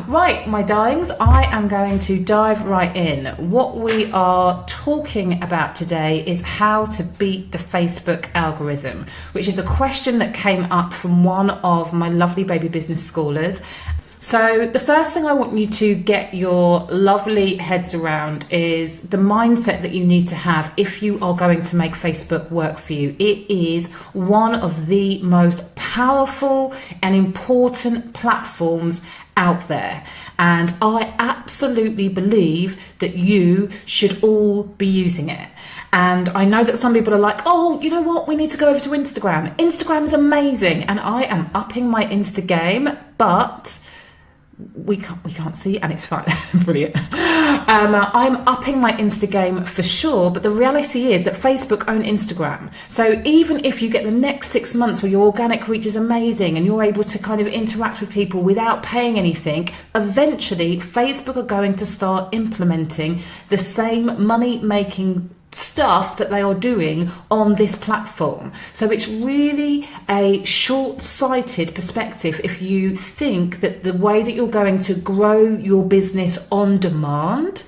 Right, my darlings, I am going to dive right in. What we are talking about today is how to beat the Facebook algorithm, which is a question that came up from one of my lovely baby business schoolers. So the first thing I want you to get your lovely heads around is the mindset that you need to have if you are going to make Facebook work for you. It is one of the most powerful and important platforms out there. And I absolutely believe that you should all be using it. And I know that some people are like, oh, you know what? We need to go over to Instagram. Instagram is amazing. And I am upping my Insta game, but we can't see, and it's fine. Brilliant. I'm upping my Insta game for sure, but the reality is that Facebook own Instagram. So even if you get the next 6 months where your organic reach is amazing and you're able to kind of interact with people without paying anything, eventually Facebook are going to start implementing the same money-making stuff that they are doing on this platform. So it's really a short-sighted perspective if you think that the way that you're going to grow your business on demand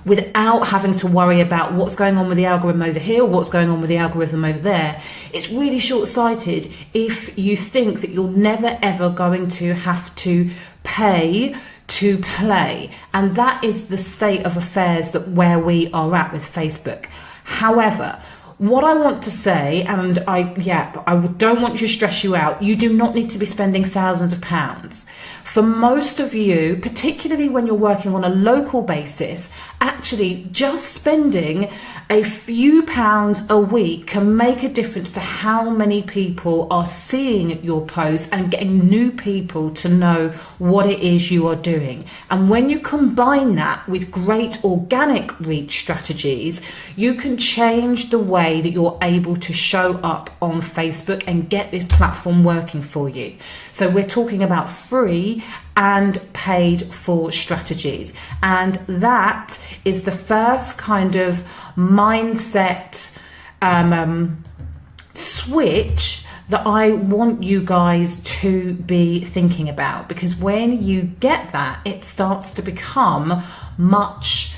without having to worry about what's going on with the algorithm over here or what's going on with the algorithm over there, it's really short-sighted if you think that you're never ever going to have to pay to play. And that is the state of affairs that where we are at with Facebook. However, what I want to say, and I don't want to stress you out, you do not need to be spending thousands of pounds. For most of you, particularly when you're working on a local basis, actually just spending a few pounds a week can make a difference to how many people are seeing your posts and getting new people to know what it is you are doing. And when you combine that with great organic reach strategies, you can change the way that you're able to show up on Facebook and get this platform working for you. So we're talking about free and paid for strategies. And that is the first kind of mindset switch that I want you guys to be thinking about, because when you get that, it starts to become much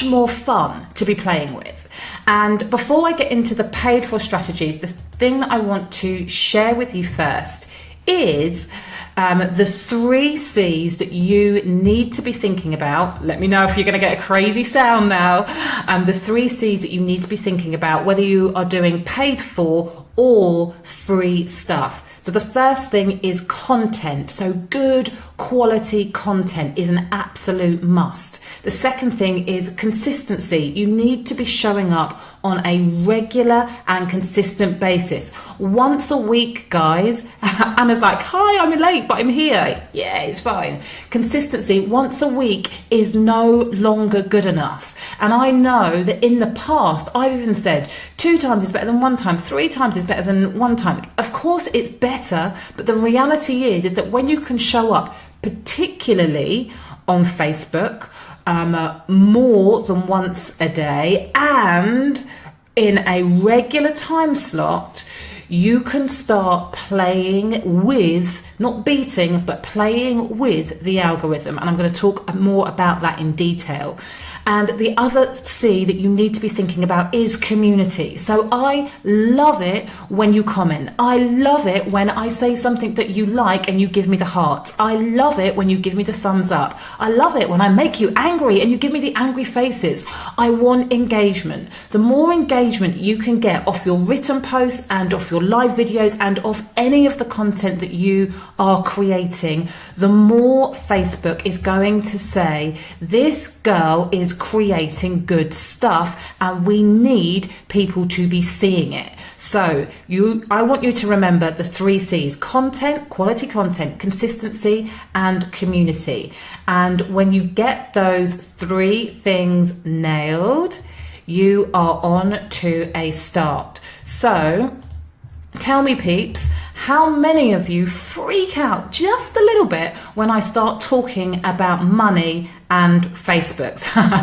more fun to be playing with. And before I get into the paid for strategies, the thing that I want to share with you first is the 3 C's that you need to be thinking about. Let me know if you're going to get a crazy sound now. The 3 C's that you need to be thinking about, whether you are doing paid for or free stuff. So the first thing is content. So good quality content is an absolute must. The second thing is consistency. You need to be showing up on a regular and consistent basis. Once a week, guys. Anna's like, hi, I'm late, but I'm here. Yeah, it's fine. Consistency once a week is no longer good enough. And I know that in the past, I've even said 2 times is better than 1 time, 3 times is better than 1 time. Of course, it's better, but the reality is that when you can show up, particularly on Facebook, more than once a day and in a regular time slot, you can start playing with, not beating, but playing with the algorithm. And I'm going to talk more about that in detail. And the other C that you need to be thinking about is community. So I love it when you comment. I love it when I say something that you like and you give me the hearts. I love it when you give me the thumbs up. I love it when I make you angry and you give me the angry faces. I want engagement. The more engagement you can get off your written posts and off your live videos and off any of the content that you are creating, the more Facebook is going to say, this girl is creating good stuff and we need people to be seeing it. So I want you to remember the 3 C's: content, quality content, consistency, and community. And when you get those 3 things nailed, you are on to a start. So tell me, peeps, how many of you freak out just a little bit when I start talking about money and Facebook?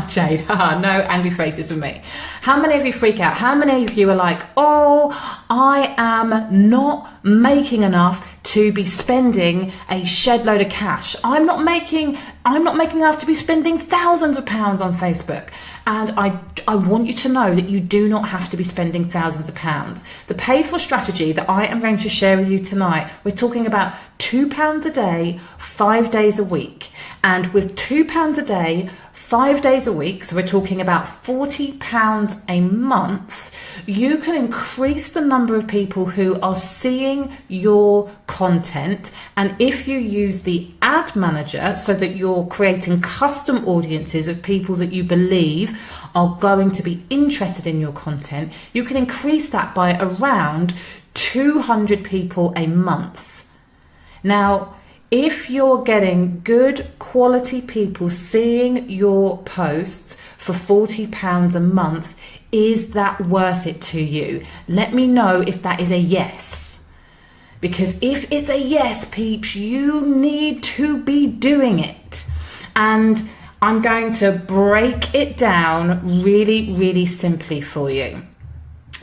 Jade, no angry faces for me. How many of you freak out? How many of you are like, oh, I am not making enough to be spending a shed load of cash. I'm not making enough to be spending thousands of pounds on Facebook. And I want you to know that you do not have to be spending thousands of pounds. The paid for strategy that I am going to share with you tonight, we're talking about £2 a day, 5 days a week. And with £2 a day, 5 days a week, so we're talking about £40 a month, you can increase the number of people who are seeing your content. And if you use the ad manager so that you're creating custom audiences of people that you believe are going to be interested in your content, you can increase that by around 200 people a month. Now, if you're getting good quality people seeing your posts for £40 a month, is that worth it to you? Let me know if that is a yes. Because if it's a yes, peeps, you need to be doing it. And I'm going to break it down really, really simply for you.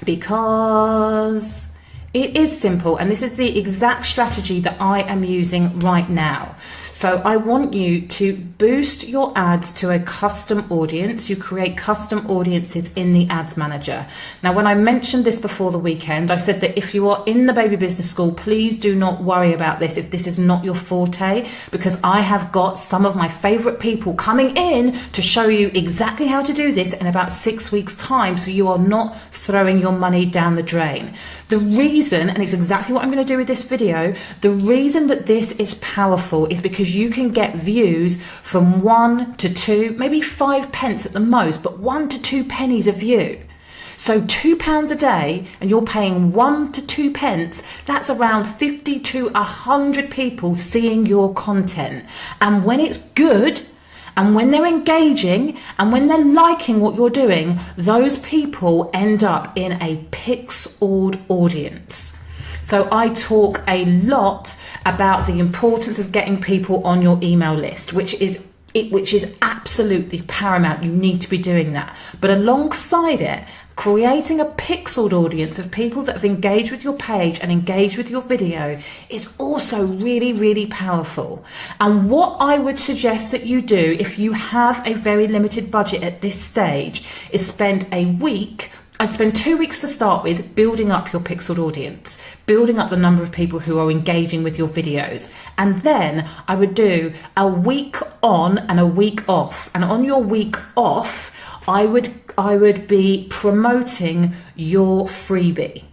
Because it is simple, and this is the exact strategy that I am using right now. So I want you to boost your ads to a custom audience. You create custom audiences in the ads manager. Now, when I mentioned this before the weekend, I said that if you are in the baby business school, please do not worry about this if this is not your forte, because I have got some of my favorite people coming in to show you exactly how to do this in about 6 weeks' time, so you are not throwing your money down the drain. The reason, and it's exactly what I'm going to do with this video, the reason that this is powerful is because you can get views from 1 to 2, maybe 5 pence at the most, but 1 to 2 pennies a view. So £2 a day, and you're paying 1 to 2 pence, that's around 50 to 100 people seeing your content. And when it's good, and when they're engaging, and when they're liking what you're doing, those people end up in a pixeled audience. So I talk a lot about the importance of getting people on your email list, which is absolutely paramount. You need to be doing that. But alongside it, creating a pixeled audience of people that have engaged with your page and engaged with your video is also really, really powerful. And what I would suggest that you do if you have a very limited budget at this stage is spend a week. I'd spend 2 weeks to start with building up your pixeled audience, building up the number of people who are engaging with your videos. And then I would do a week on and a week off. And on your week off, I would be promoting your freebie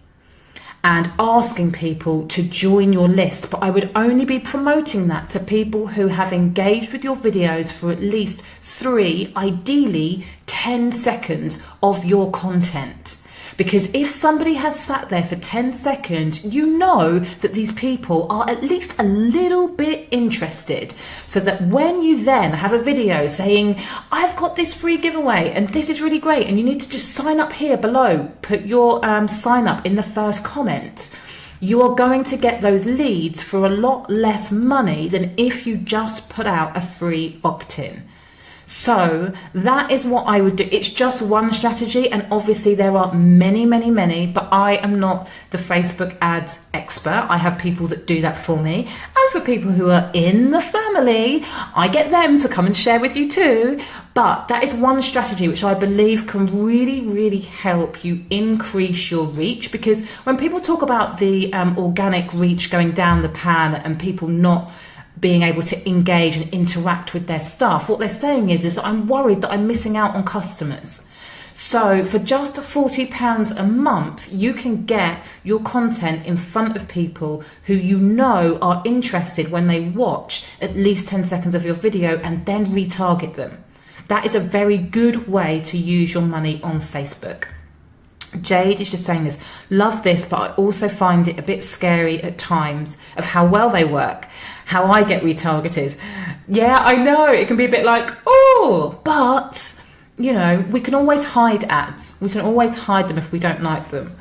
and asking people to join your list. But I would only be promoting that to people who have engaged with your videos for at least 3, ideally 10 seconds of your content. Because if somebody has sat there for 10 seconds, you know that these people are at least a little bit interested. So that when you then have a video saying, I've got this free giveaway and this is really great, and you need to just sign up here below, put your sign up in the first comment, you are going to get those leads for a lot less money than if you just put out a free opt-in. So that is what I would do. It's just one strategy, and obviously there are many, many, many, but I am not the Facebook ads expert. I have people that do that for me. And for people who are in the family, I get them to come and share with you too. But that is one strategy which I believe can really, really help you increase your reach. Because when people talk about the organic reach going down the pan and people not being able to engage and interact with their stuff, what they're saying is I'm worried that I'm missing out on customers. So for just £40 a month, you can get your content in front of people who you know are interested when they watch at least 10 seconds of your video, and then retarget them. That is a very good way to use your money on Facebook. Jade is just saying this, love this, but I also find it a bit scary at times of how well they work, how I get retargeted. Yeah, I know, it can be a bit like, oh, but, you know, we can always hide ads. We can always hide them if we don't like them.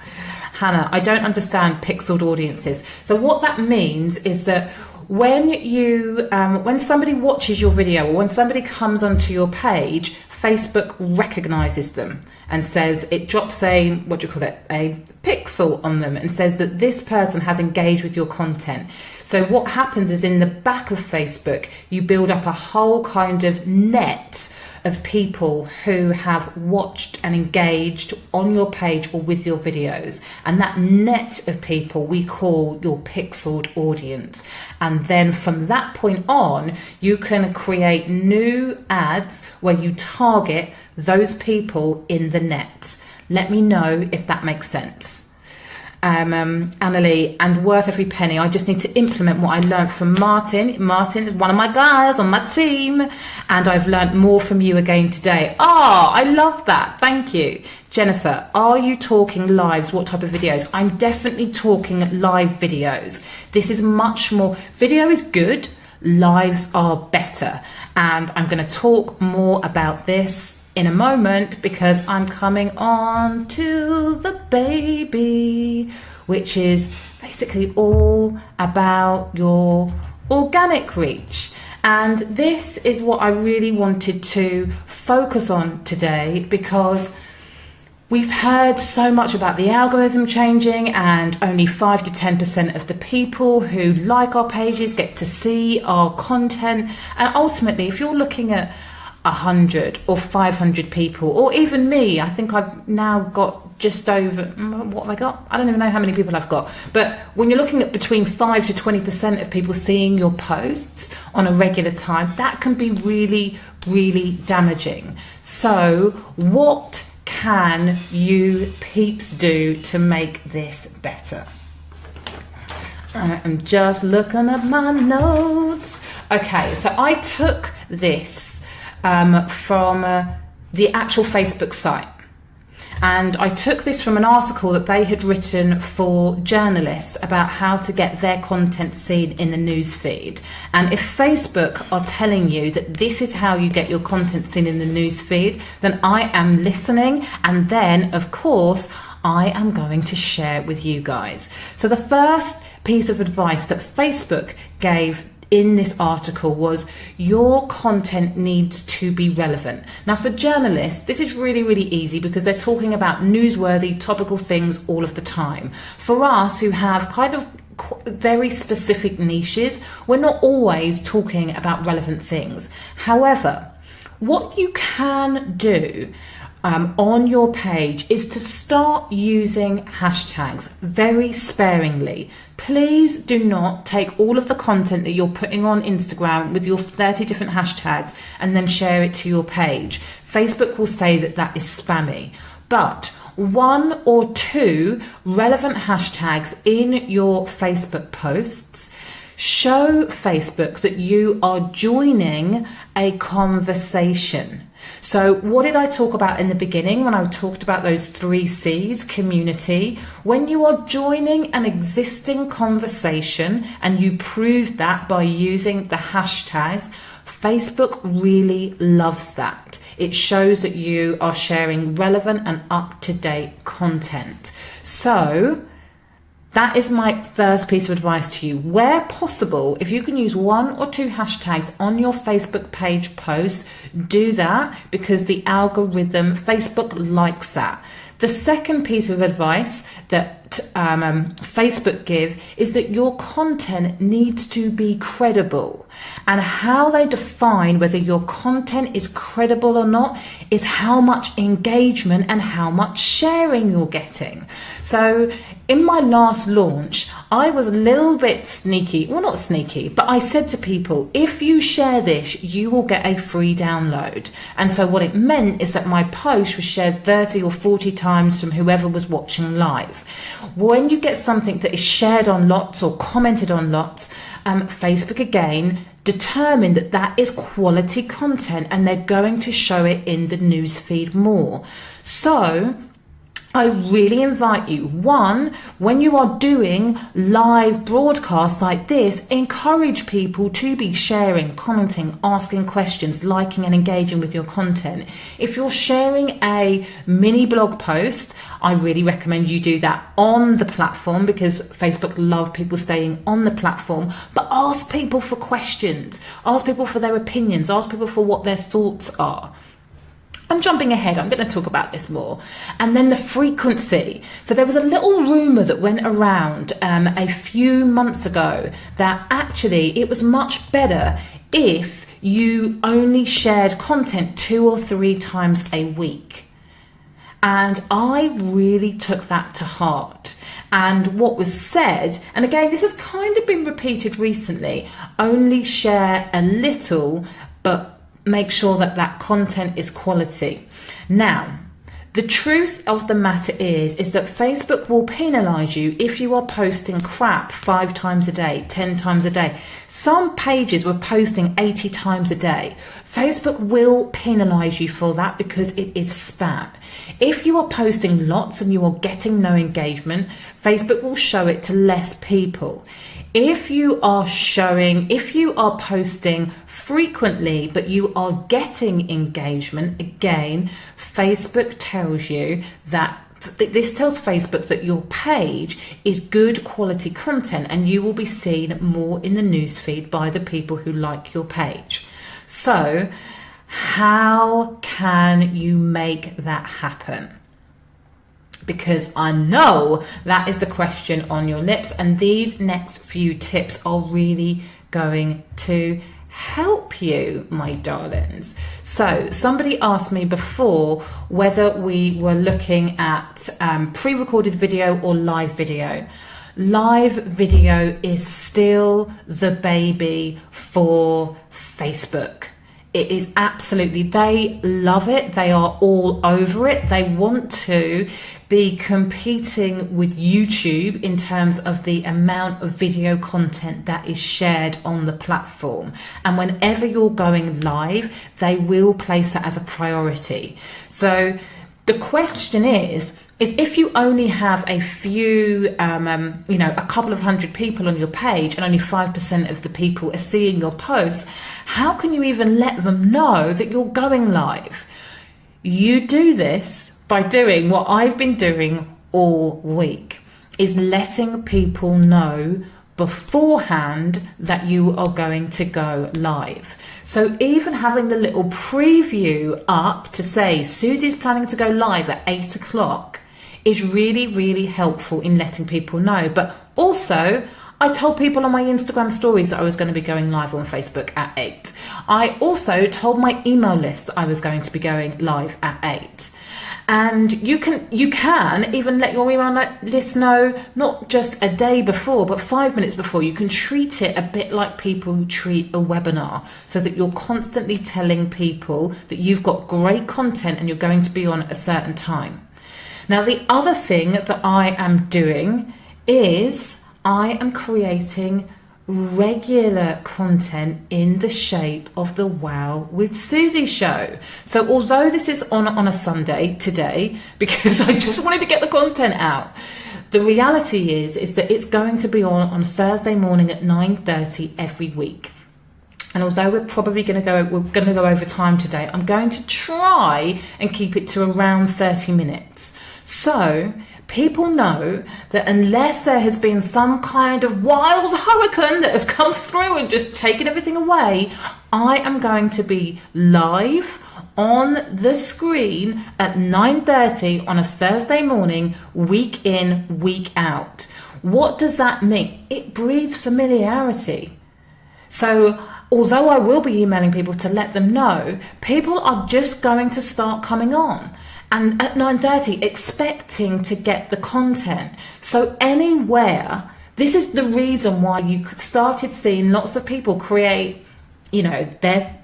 Hannah, I don't understand pixeled audiences. So what that means is that when somebody watches your video or when somebody comes onto your page, Facebook recognizes them and says, it drops a, what do you call it, a pixel on them and says that this person has engaged with your content. So what happens is in the back of Facebook, you build up a whole kind of net of people who have watched and engaged on your page or with your videos. And that net of people we call your pixeled audience. And then from that point on, you can create new ads where you target those people in the net. Let me know if that makes sense. Annalie, and worth every penny. I just need to implement what I learned from Martin. Martin is one of my guys on my team, and I've learned more from you again today. I love that. Thank you. Jennifer, are you talking lives? What type of videos? I'm definitely talking live videos. This is much more, video is good, lives are better. And I'm going to talk more about this in a moment because I'm coming on to the baby, which is basically all about your organic reach. And this is what I really wanted to focus on today, because we've heard so much about the algorithm changing and only 5 to 10% of the people who like our pages get to see our content. And ultimately, if you're looking at 100 or 500 people, or even me, I think I've now got just over, what have I got? I don't even know how many people I've got. But when you're looking at between 5 to 20% of people seeing your posts on a regular time, that can be really, really damaging. So what can you peeps do to make this better? I'm just looking at my notes. Okay, so I took this from the actual Facebook site. And I took this from an article that they had written for journalists about how to get their content seen in the news feed. And if Facebook are telling you that this is how you get your content seen in the news feed, then I am listening. And then, of course, I am going to share it with you guys. So the first piece of advice that Facebook gave in this article was your content needs to be relevant. Now for journalists, this is really, really easy because they're talking about newsworthy, topical things all of the time. For us who have kind of very specific niches, we're not always talking about relevant things. However, what you can do on your page is to start using hashtags very sparingly. Please do not take all of the content that you're putting on Instagram with your 30 different hashtags and then share it to your page. Facebook will say that that is spammy. But 1 or 2 relevant hashtags in your Facebook posts show Facebook that you are joining a conversation. So what did I talk about in the beginning when I talked about those 3 C's, community? When you are joining an existing conversation and you prove that by using the hashtags, Facebook really loves that. It shows that you are sharing relevant and up-to-date content. So that is my first piece of advice to you. Where possible, if you can use 1 or 2 hashtags on your Facebook page posts, do that because the algorithm, Facebook likes that. The second piece of advice that Facebook give is that your content needs to be credible. And how they define whether your content is credible or not is how much engagement and how much sharing you're getting. So in my last launch, I was a little bit sneaky. Well, not sneaky, but I said to people, if you share this, you will get a free download. And so what it meant is that my post was shared 30 or 40 times from whoever was watching live. When you get something that is shared on lots or commented on lots, Facebook again determine that that is quality content and they're going to show it in the newsfeed more. So I really invite you, 1, when you are doing live broadcasts like this, encourage people to be sharing, commenting, asking questions, liking and engaging with your content. If you're sharing a mini blog post, I really recommend you do that on the platform because Facebook love people staying on the platform, but ask people for questions, ask people for their opinions, ask people for what their thoughts are. I'm jumping ahead, I'm going to talk about this more. And then the frequency. So there was a little rumour that went around a few months ago that actually it was much better if you only shared content 2 or 3 times a week. And I really took that to heart. And what was said, and again, this has kind of been repeated recently, only share a little, but make sure that that content is quality. Now, the truth of the matter is that Facebook will penalize you if you are posting crap 5 times a day, 10 times a day. Some pages were posting 80 times a day. Facebook will penalize you for that because it is spam. If you are posting lots and you are getting no engagement, Facebook will show it to less people. If you are posting frequently, but you are getting engagement, again, Facebook tells you that this tells Facebook that your page is good quality content and you will be seen more in the newsfeed by the people who like your page. So, how can you make that happen? Because I know that is the question on your lips, and these next few tips are really going to help you, my darlings. So somebody asked me before whether we were looking at pre-recorded video or live video. Live video is still the baby for Facebook. It is absolutely, they love it. They are all over it. They want to be competing with YouTube in terms of the amount of video content that is shared on the platform. And whenever you're going live, they will place it as a priority. So the question is if you only have a few, a couple of hundred people on your page and only 5% of the people are seeing your posts, how can you even let them know that you're going live? You do this by doing what I've been doing all week, is letting people know beforehand that you are going to go live. So even having the little preview up to say Susie's planning to go live at 8 o'clock is really, really helpful in letting people know. But also, I told people on my Instagram stories that I was going to be going live on Facebook at 8. I also told my email list that I was going to be going live at 8. And you can even let your email list know not just a day before, but 5 minutes before. You can treat it a bit like people treat a webinar, so that you're constantly telling people that you've got great content and you're going to be on at a certain time. Now, the other thing that I am doing is I am creating regular content in the shape of the Wow with Susie show. So although this is on a Sunday today, because I just wanted to get the content out, the reality is that it's going to be on Thursday morning at 9:30 every week. And although we're going to go over time today, I'm going to try and keep it to around 30 minutes. So people know that unless there has been some kind of wild hurricane that has come through and just taken everything away, I am going to be live on the screen at 9:30 on a Thursday morning, week in, week out. What does that mean? It breeds familiarity. So although I will be emailing people to let them know, people are just going to start coming on. And at 9:30, expecting to get the content. So anywhere, this is the reason why you started seeing lots of people create, their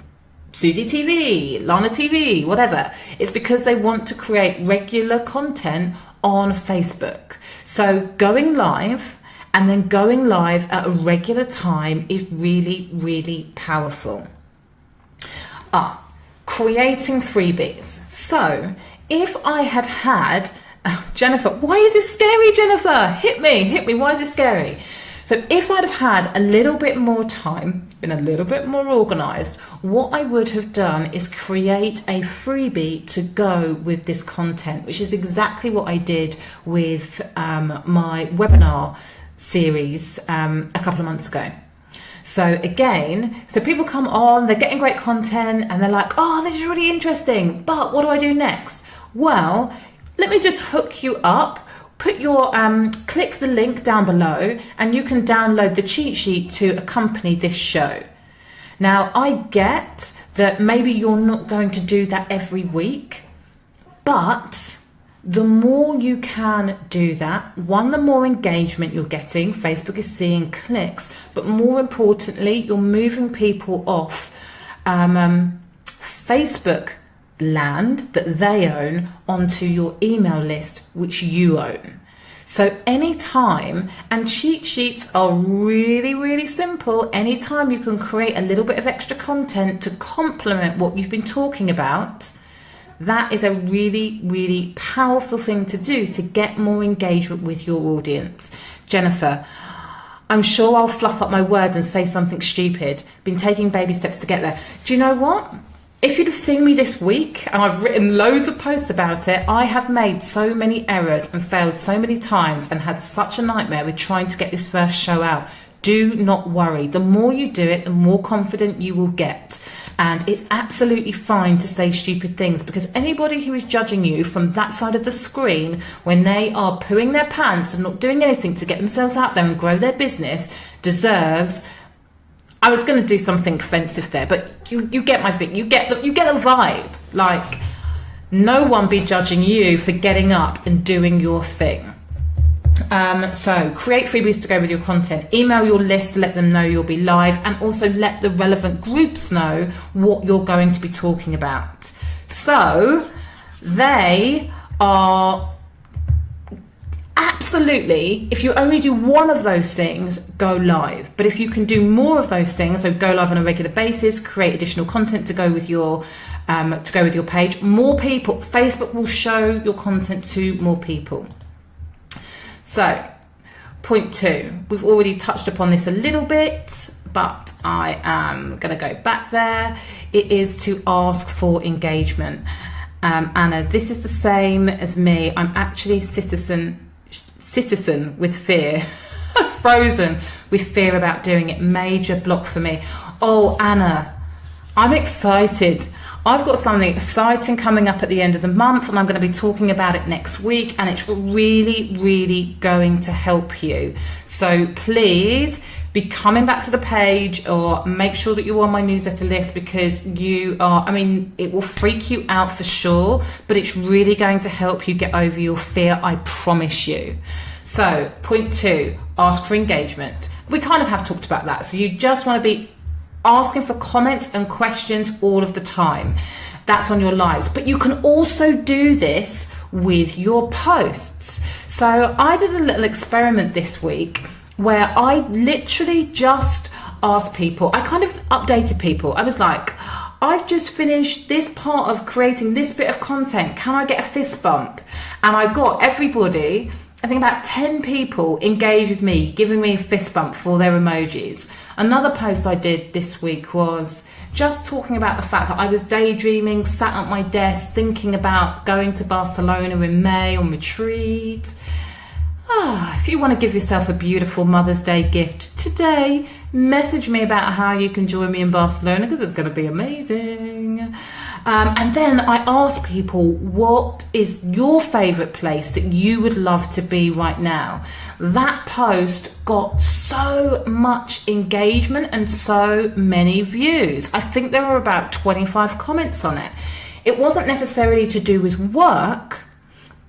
Susie TV, Lana TV, whatever. It's because they want to create regular content on Facebook. So going live and then going live at a regular time is really, really powerful. Creating freebies. So if I had Jennifer, why is this scary, Jennifer? Hit me. Why is it scary? So if I'd have had a little bit more time, been a little bit more organized, what I would have done is create a freebie to go with this content, which is exactly what I did with my webinar series a couple of months ago. So again, so people come on, they're getting great content and they're like, oh, this is really interesting, but what do I do next? Well, let me just hook you up. Put your click the link down below and you can download the cheat sheet to accompany this show. Now, I get that maybe you're not going to do that every week, but the more you can do that, one, the more engagement you're getting. Facebook is seeing clicks, but more importantly, you're moving people off Facebook land that they own onto your email list, which you own. So anytime, and cheat sheets are really, really simple. Anytime you can create a little bit of extra content to complement what you've been talking about, that is a really, really powerful thing to do to get more engagement with your audience. Jennifer, I'm sure I'll fluff up my words and say something stupid. Been taking baby steps to get there. Do you know what? If you'd have seen me this week, and I've written loads of posts about it, I have made so many errors and failed so many times and had such a nightmare with trying to get this first show out. Do not worry. The more you do it, the more confident you will get. And it's absolutely fine to say stupid things, because anybody who is judging you from that side of the screen when they are pooing their pants and not doing anything to get themselves out there and grow their business deserves... I was going to do something offensive there, but you get my thing. You get the vibe. Like, no one be judging you for getting up and doing your thing. So create freebies to go with your content. Email your list to let them know you'll be live, and also let the relevant groups know what you're going to be talking about. So they are... Absolutely, if you only do one of those things, go live. But if you can do more of those things, so go live on a regular basis, create additional content to go with your page, more people, Facebook will show your content to more people. So, point 2, we've already touched upon this a little bit, but I am going to go back there. It is to ask for engagement. Anna, this is the same as me. I'm actually citizen with fear. Frozen with fear about doing it. Major block for me. Oh, Anna, I'm excited. I've got something exciting coming up at the end of the month, and I'm going to be talking about it next week, and it's really, really going to help you. So please be coming back to the page, or make sure that you're on my newsletter list, because you are, I mean, it will freak you out for sure, but it's really going to help you get over your fear, I promise you. So point 2, ask for engagement. We kind of have talked about that. So you just want to be asking for comments and questions all of the time. That's on your lives. But you can also do this with your posts. So I did a little experiment this week where I literally just asked people, I kind of updated people. I was like, I've just finished this part of creating this bit of content. Can I get a fist bump? And I got everybody, I think about 10 people engaged with me, giving me a fist bump for their emojis. Another post I did this week was just talking about the fact that I was daydreaming, sat at my desk, thinking about going to Barcelona in May on retreat. If you want to give yourself a beautiful Mother's Day gift today, message me about how you can join me in Barcelona, because it's going to be amazing. And then I asked people, what is your favourite place that you would love to be right now? That post got so much engagement and so many views. I think there were about 25 comments on it. It wasn't necessarily to do with work,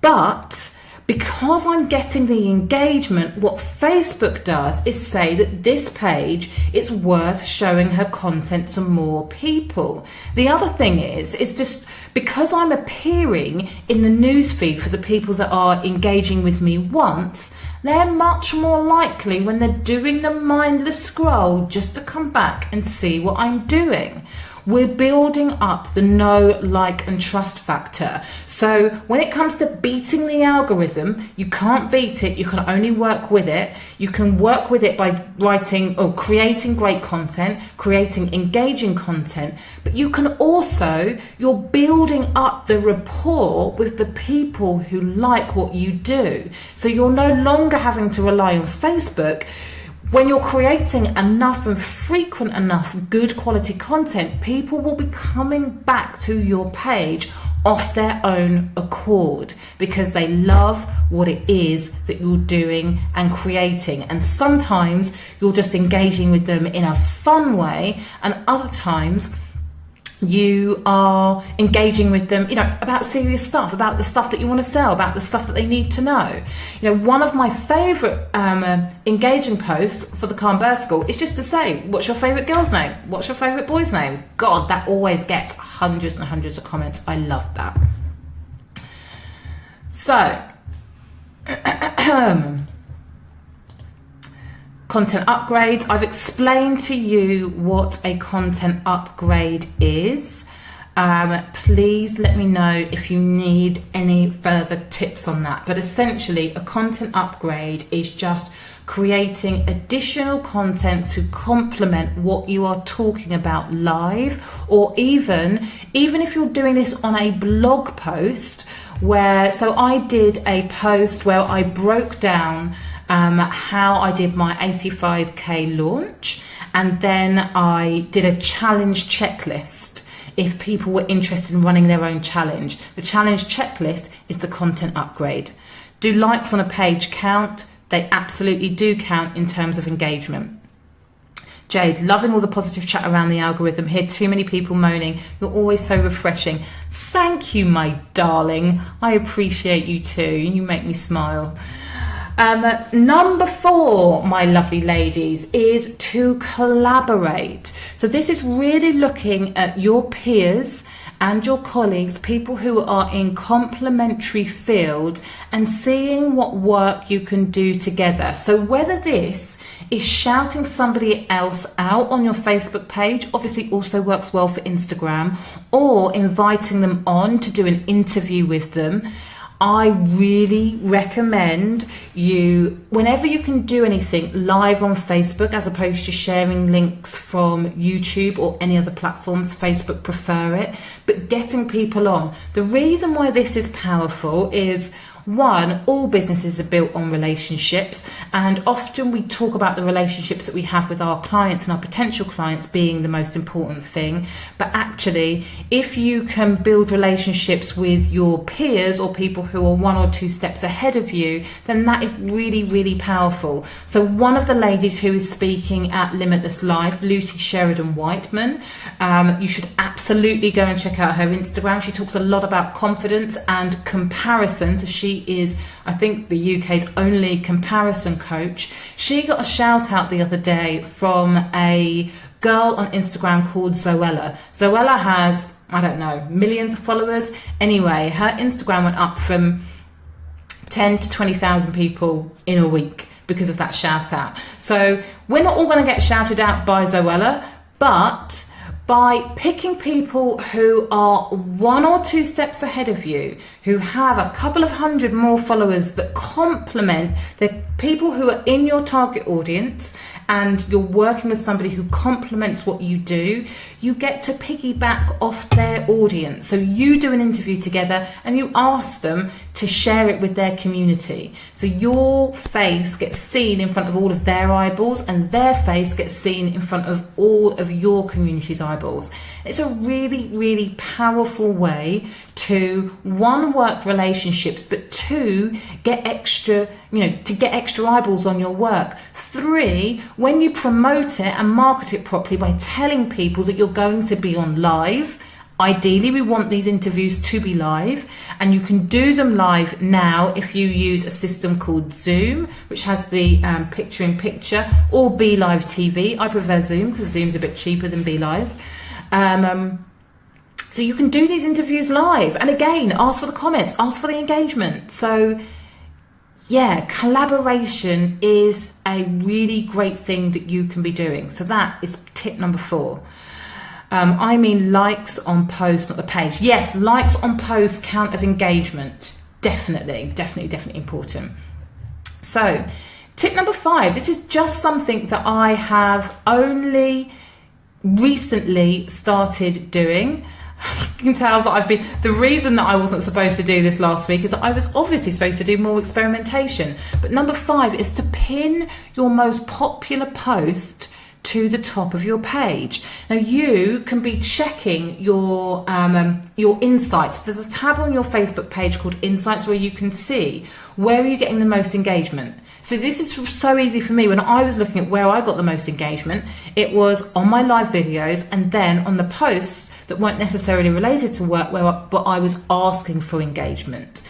but because I'm getting the engagement, what Facebook does is say that this page is worth showing her content to more people. The other thing is just because I'm appearing in the newsfeed for the people that are engaging with me once, they're much more likely when they're doing the mindless scroll just to come back and see what I'm doing. We're building up the know, like, and trust factor. So when it comes to beating the algorithm, you can't beat it. You can only work with it. You can work with it by writing or creating great content, creating engaging content. But you can also, you're building up the rapport with the people who like what you do. So you're no longer having to rely on Facebook, when you're creating enough and frequent enough good quality content, people will be coming back to your page off their own accord because they love what it is that you're doing and creating. And sometimes you're just engaging with them in a fun way, and other times you are engaging with them, about serious stuff, about the stuff that you want to sell, about the stuff that they need to know. One of my favorite engaging posts for the Calm Birth School is just to say, what's your favorite girl's name? What's your favorite boy's name? God, that always gets hundreds and hundreds of comments. I love that. So, content upgrades. I've explained to you what a content upgrade is. Please let me know if you need any further tips on that. But essentially, a content upgrade is just creating additional content to complement what you are talking about live, or even if you're doing this on a blog post so I did a post where I broke down how I did my 85k launch, and then I did a challenge checklist if people were interested in running their own challenge. The challenge checklist is the content upgrade. Do likes on a page count? They absolutely do count in terms of engagement. Jade, loving all the positive chat around the algorithm. Hear too many people moaning. You're always so refreshing. Thank you, my darling. I appreciate you too. You make me smile. Number 4, my lovely ladies, is to collaborate. So this is really looking at your peers and your colleagues, people who are in complementary fields, and seeing what work you can do together. So whether this is shouting somebody else out on your Facebook page, obviously also works well for Instagram, or inviting them on to do an interview with them. I really recommend you, whenever you can do anything live on Facebook, as opposed to sharing links from YouTube or any other platforms, Facebook prefer it, but getting people on. The reason why this is powerful is, one, all businesses are built on relationships, and often we talk about the relationships that we have with our clients and our potential clients being the most important thing. But actually, if you can build relationships with your peers or people who are 1 or 2 steps ahead of you, then that is really, really powerful. So one of the ladies who is speaking at Limitless Life, Lucy Sheridan Whiteman, you should absolutely go and check out her Instagram. She talks a lot about confidence and comparison. So she is, I think, the UK's only comparison coach. She got a shout out the other day from a girl on Instagram called Zoella. Zoella has, I don't know, millions of followers. Anyway, her Instagram went up from 10 to 20,000 people in a week because of that shout out. So we're not all going to get shouted out by Zoella, but by picking people who are 1 or 2 steps ahead of you, who have a couple of hundred more followers that complement the people who are in your target audience, and you're working with somebody who complements what you do, you get to piggyback off their audience. So you do an interview together and you ask them to share it with their community. So your face gets seen in front of all of their eyeballs, and their face gets seen in front of all of your community's eyeballs. It's a really, really powerful way to, 1, work relationships, but 2, get extra, to get extra eyeballs on your work. 3, when you promote it and market it properly by telling people that you're going to be on live. Ideally, we want these interviews to be live, and you can do them live now if you use a system called Zoom, which has the picture-in-picture, or Be Live TV. I prefer Zoom because Zoom's a bit cheaper than Be Live. So you can do these interviews live, and again, ask for the comments, ask for the engagement. So yeah, collaboration is a really great thing that you can be doing. So that is tip number 4. I mean likes on posts, not the page. Yes, likes on posts count as engagement. Definitely important. So tip number 5, this is just something that I have only recently started doing. You can tell that the reason that I wasn't supposed to do this last week is that I was obviously supposed to do more experimentation. But number 5 is to pin your most popular post to the top of your page. Now you can be checking your insights. There's a tab on your Facebook page called Insights where you can see where are you getting the most engagement. So this is so easy for me. When I was looking at where I got the most engagement, it was on my live videos and then on the posts that weren't necessarily related to work but I was asking for engagement.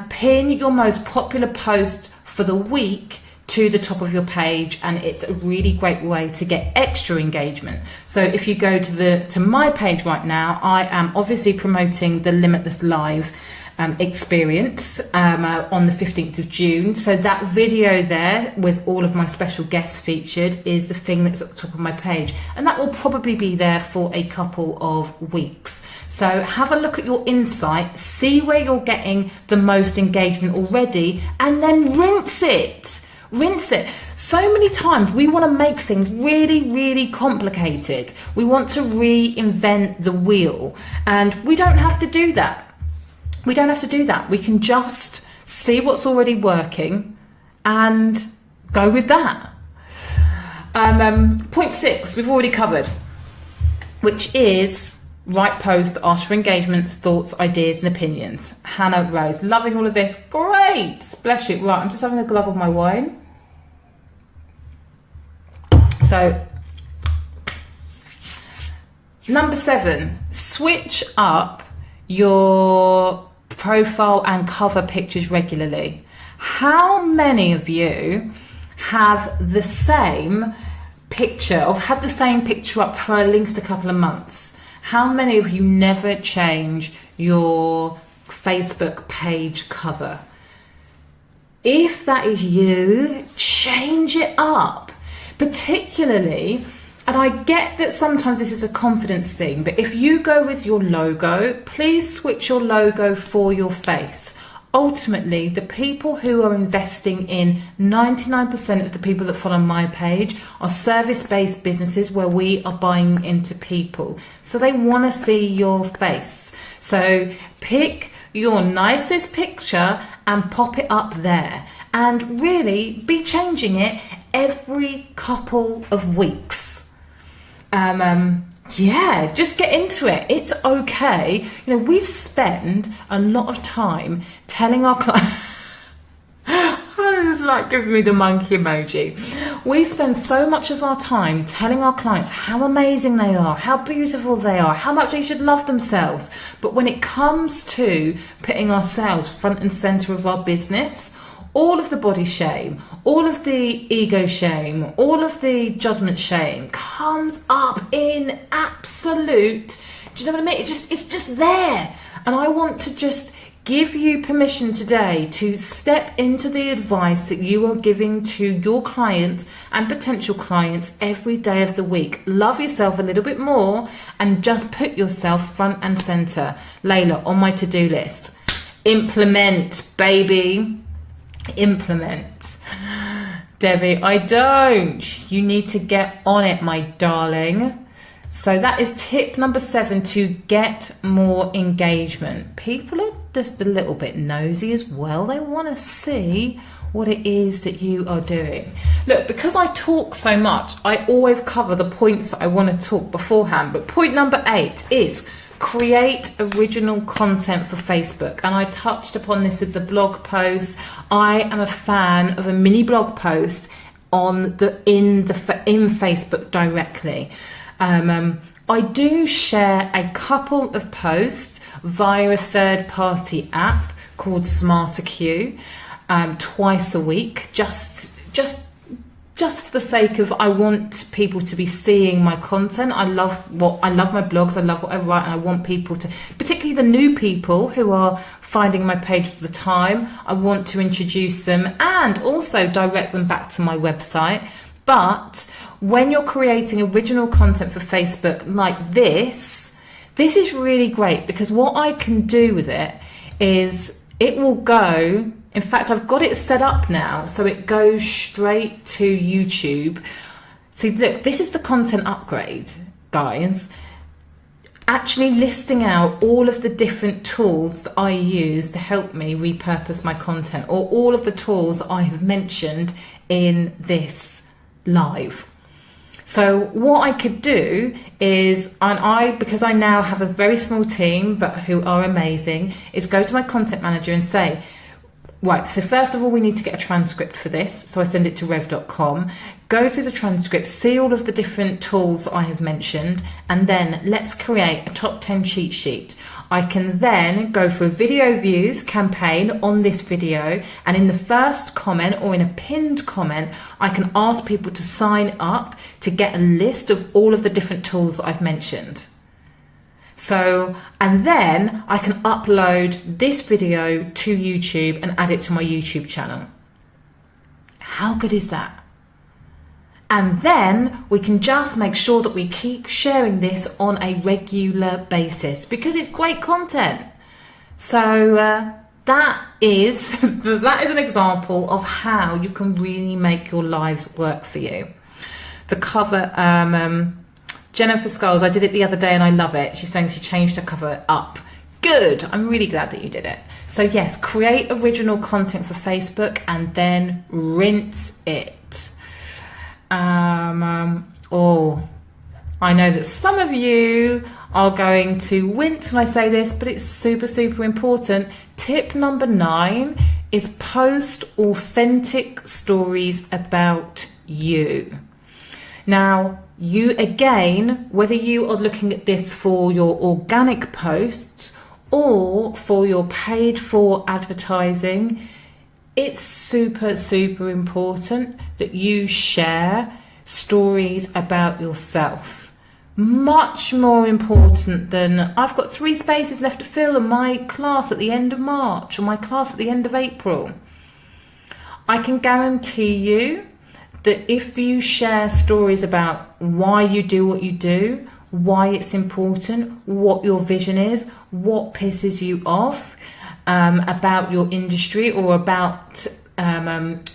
Pin your most popular post for the week to the top of your page, and it's a really great way to get extra engagement. So if you go to my page right now, I am obviously promoting the Limitless Live experience on the 15th of June. So that video there with all of my special guests featured is the thing that's at the top of my page, and that will probably be there for a couple of weeks. So have a look at your insight, see where you're getting the most engagement already, and then rinse it. So many times we want to make things really, really complicated. We want to reinvent the wheel, and we don't have to do that. We can just see what's already working and go with that. Point 6 we've already covered, which is write post, ask for engagements, thoughts, ideas and opinions. Hannah Rose, loving all of this. Great, bless you. Right, I'm just having a glug of my wine. So number 7, switch up your profile and cover pictures regularly. How many of you have the same picture or had the same picture up for at least a couple of months? How many of you never change your Facebook page cover? If that is you, change it up. Particularly, and I get that sometimes this is a confidence thing, but if you go with your logo, please switch your logo for your face. Ultimately, the people who are investing in 99% of the people that follow my page are service-based businesses where we are buying into people. So they want to see your face. So pick your nicest picture and pop it up there. And really be changing it every couple of weeks. Yeah, just get into it. It's okay. You know, we spend a lot of time telling our clients, it's like giving me the monkey emoji. We spend so much of our time telling our clients how amazing they are, how beautiful they are, how much they should love themselves. But when it comes to putting ourselves front and center of our business, all of the body shame, all of the ego shame, all of the judgment shame comes up in absolute, do you know what I mean? It's just there. And I want to just give you permission today to step into the advice that you are giving to your clients and potential clients every day of the week. Love yourself a little bit more and just put yourself front and center. Layla, on my to-do list, implement, baby. Implement. Debbie, I don't. You need to get on it, my darling. So that is tip number 7, to get more engagement. People are just a little bit nosy as well. They want to see what it is that you are doing. Look, because I talk so much, I always cover the points that I want to talk beforehand. But point number 8 is create original content for Facebook, and I touched upon this with the blog post. I am a fan of a mini blog post on in Facebook directly. I do share a couple of posts via a third-party app called SmarterQ twice a week, just for the sake of, I want people to be seeing my content. I love my blogs, I love what I write, and I want people to, particularly the new people who are finding my page for the time, I want to introduce them and also direct them back to my website. But when you're creating original content for Facebook like this is really great, because what I can do with it is it will go, in fact, I've got it set up now so it goes straight to YouTube. See, look, this is the content upgrade, guys. actually listing out all of the different tools that I use to help me repurpose my content, or all of the tools I have mentioned in this live. So what I could do is, because I now have a very small team, but who are amazing, is go to my content manager and say, right, so first of all, we need to get a transcript for this. So I send it to rev.com, go through the transcript, see all of the different tools I have mentioned, and then let's create a top 10 cheat sheet. I can then go for a video views campaign on this video, and in the first comment or in a pinned comment, I can ask people to sign up to get a list of all of the different tools that I've mentioned. So, and then I can upload this video to YouTube and add it to my YouTube channel. How good is that? And then we can just make sure that we keep sharing this on a regular basis because it's great content. So that is an example of how you can really make your lives work for you. The cover, Jennifer Skulls, I did it the other day and I love it. She's saying she changed her cover up. Good. I'm really glad that you did it. So yes, create original content for Facebook and then rinse it. I know that some of you are going to wince when I say this, but it's super, super important. Tip number 9 is post authentic stories about you. Now, you again, whether you are looking at this for your organic posts or for your paid for advertising, it's super, super important that you share stories about yourself. Much more important than, I've got 3 spaces left to fill in my class at the end of March or my class at the end of April. I can guarantee you that if you share stories about why you do what you do, why it's important, what your vision is, what pisses you off, about your industry or about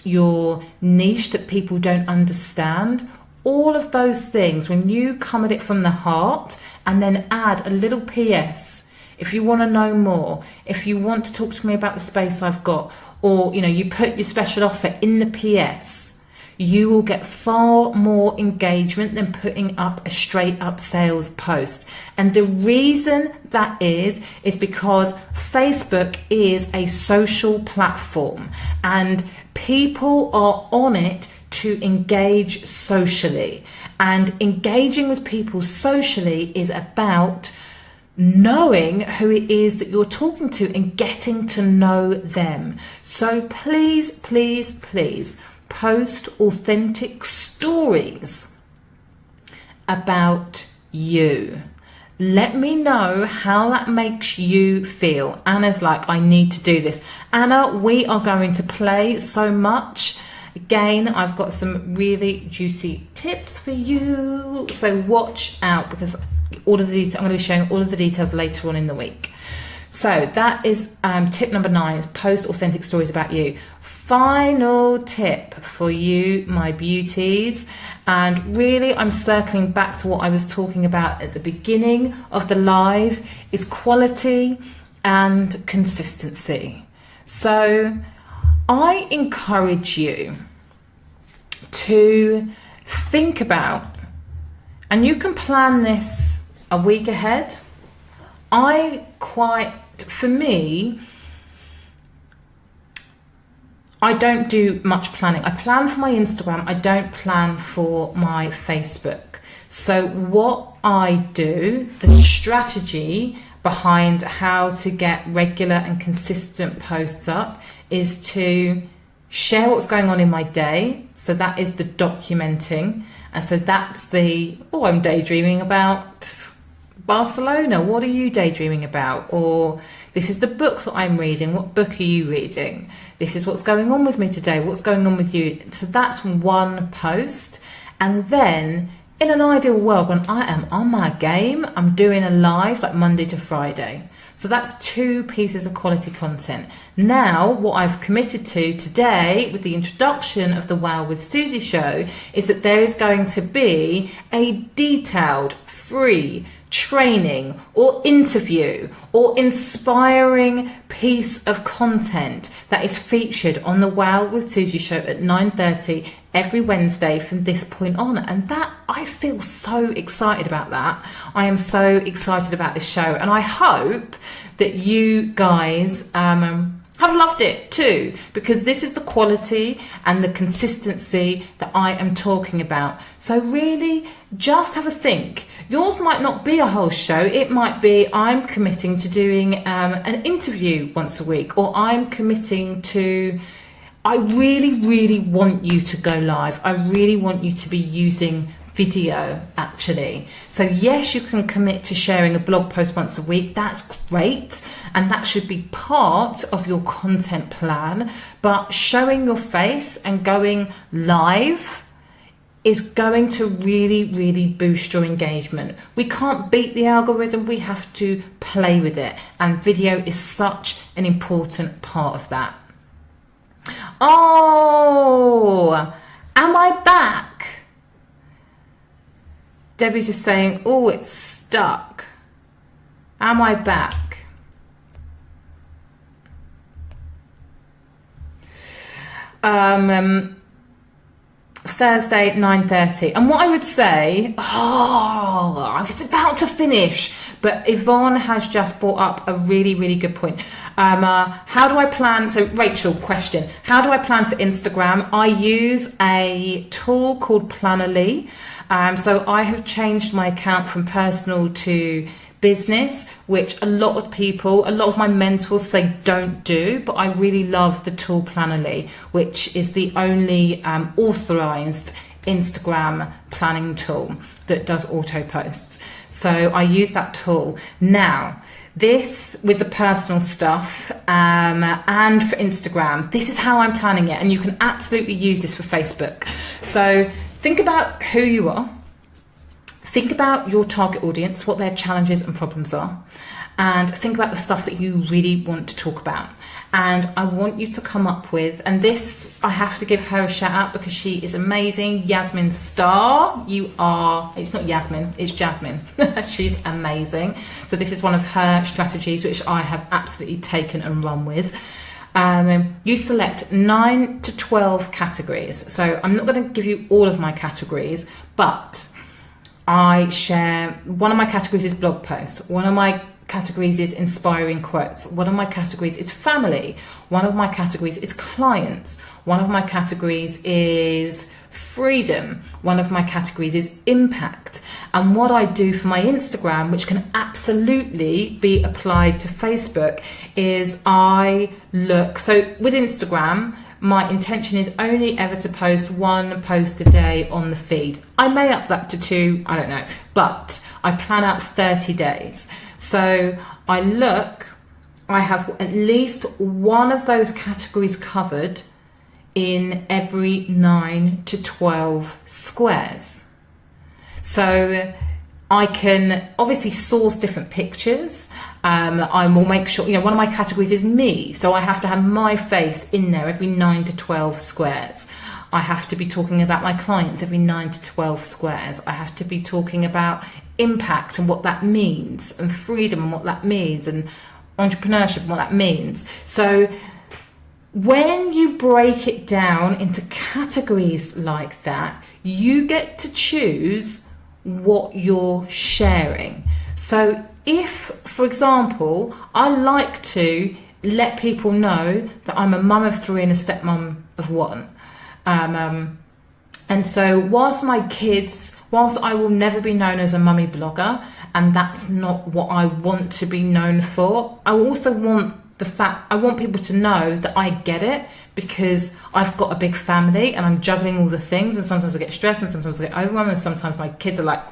your niche that people don't understand, all of those things, when you come at it from the heart and then add a little PS, if you want to know more, if you want to talk to me about the space I've got, or you put your special offer in the PS, you will get far more engagement than putting up a straight up sales post. And the reason that is because Facebook is a social platform and people are on it to engage socially. And engaging with people socially is about knowing who it is that you're talking to and getting to know them. So please, please, please, post authentic stories about you. Let me know how that makes you feel. Anna's like, I need to do this. Anna, we are going to play so much. Again, I've got some really juicy tips for you. So watch out because all of the details, I'm going to be sharing all of the details later on in the week. So that is tip number 9, is post authentic stories about you. Final tip for you, my beauties, and really I'm circling back to what I was talking about at the beginning of the live, is quality and consistency. So I encourage you to think about, and you can plan this a week ahead. For me, I don't do much planning. I plan for my Instagram. I don't plan for my Facebook. So what I do, the strategy behind how to get regular and consistent posts up, is to share what's going on in my day. So that is the documenting. And so that's the, I'm daydreaming about Barcelona. What are you daydreaming about? Or this is the book that I'm reading. What book are you reading? This is what's going on with me today. What's going on with you? So that's one post. And then in an ideal world, when I am on my game, I'm doing a live like Monday to Friday. So that's 2 pieces of quality content. Now, what I've committed to today with the introduction of the Wow with Susie show is that there is going to be a detailed, free training or interview or inspiring piece of content that is featured on the Wow with Susie show at 9:30 every Wednesday from this point on. And that, I feel so excited about that. I am so excited about this show, and I hope that you guys have loved it too, because this is the quality and the consistency that I am talking about. So really just have a think. Yours might not be a whole show. It might be, I'm committing to doing an interview once a week, or I'm committing to, I really want you to go live. I really want you to be using video actually. So yes, you can commit to sharing a blog post once a week. That's great, and that should be part of your content plan. But showing your face and going live is going to really boost your engagement. We can't beat the algorithm, we have to play with it, and video is such an important part of that. Oh, am I back? Debbie's just saying, oh, it's stuck. Am I back? Thursday, 9:30. And what I would say, I was about to finish, but Yvonne has just brought up a really good point. How do I plan? So Rachel, question, how do I plan for Instagram? I use a tool called Plannerly. So I have changed my account from personal to business, which a lot of my mentors say don't do, but I really love the tool Plannerly, which is the only authorized Instagram planning tool that does auto posts. So I use that tool. Now, this with the personal stuff and for Instagram, this is how I'm planning it, and you can absolutely use this for Facebook. So think about who you are. Think about your target audience, what their challenges and problems are, and think about the stuff that you really want to talk about. And I want you to come up with, and this, I have to give her a shout out because she is amazing. Yasmin Starr, it's not Yasmin, it's Jasmine. She's amazing. So this is one of her strategies, which I have absolutely taken and run with. You select 9 to 12 categories. So I'm not going to give you all of my categories, but I share, one of my categories is blog posts, one of my categories is inspiring quotes, one of my categories is family, one of my categories is clients, one of my categories is freedom, one of my categories is impact. And what I do for my Instagram, which can absolutely be applied to Facebook, is I look, so with Instagram, my intention is only ever to post 1 post a day on the feed. I may up that to 2, I don't know, but I plan out 30 days. So I have at least one of those categories covered in every 9 to 12 squares. So I can obviously source different pictures. I will make sure, one of my categories is me. So I have to have my face in there every 9 to 12 squares. I have to be talking about my clients every 9 to 12 squares. I have to be talking about impact and what that means, and freedom and what that means, and entrepreneurship and what that means. So when you break it down into categories like that, you get to choose what you're sharing. So if, for example, I like to let people know that I'm a mum of 3 and a stepmom of 1. And so whilst I will never be known as a mummy blogger, and that's not what I want to be known for, I also want I want people to know that I get it, because I've got a big family and I'm juggling all the things, and sometimes I get stressed and sometimes I get overwhelmed, and sometimes my kids are like,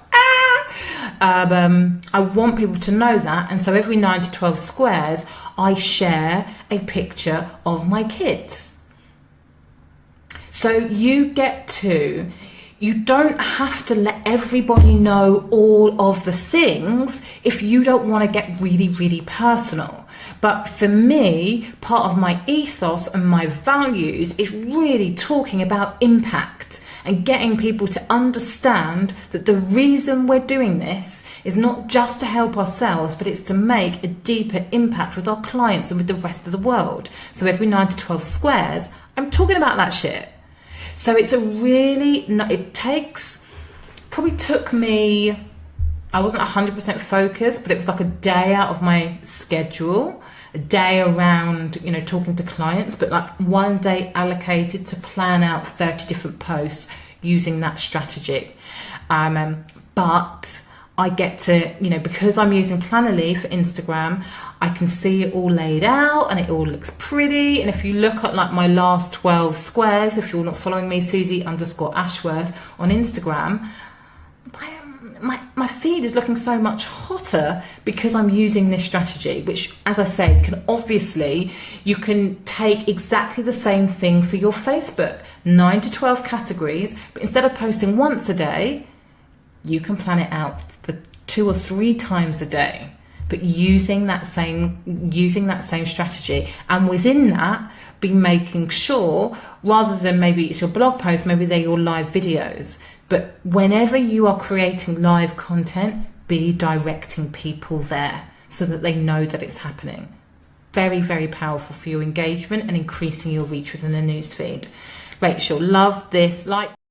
I want people to know that. And so every 9 to 12 squares, I share a picture of my kids. So you don't have to let everybody know all of the things if you don't want to get really personal. But for me, part of my ethos and my values is really talking about impact and getting people to understand that the reason we're doing this is not just to help ourselves, but it's to make a deeper impact with our clients and with the rest of the world. So every 9 to 12 squares, I'm talking about that shit. So it's probably took me, I wasn't 100% focused, but it was like a day out of my schedule, a day around, talking to clients, but like one day allocated to plan out 30 different posts using that strategy. But I get to, because I'm using Planoly for Instagram, I can see it all laid out and it all looks pretty. And if you look at like my last 12 squares, if you're not following me, Susie_Ashworth on Instagram, my feed is looking so much hotter because I'm using this strategy, which, as I said, you can take exactly the same thing for your Facebook, 9 to 12 categories, but instead of posting once a day, you can plan it out for 2 or 3 times a day, but using that same strategy. And within that, be making sure, rather than maybe it's your blog post, maybe they're your live videos. But whenever you are creating live content, be directing people there so that they know that it's happening. Very, very powerful for your engagement and increasing your reach within the newsfeed. Rachel, love this.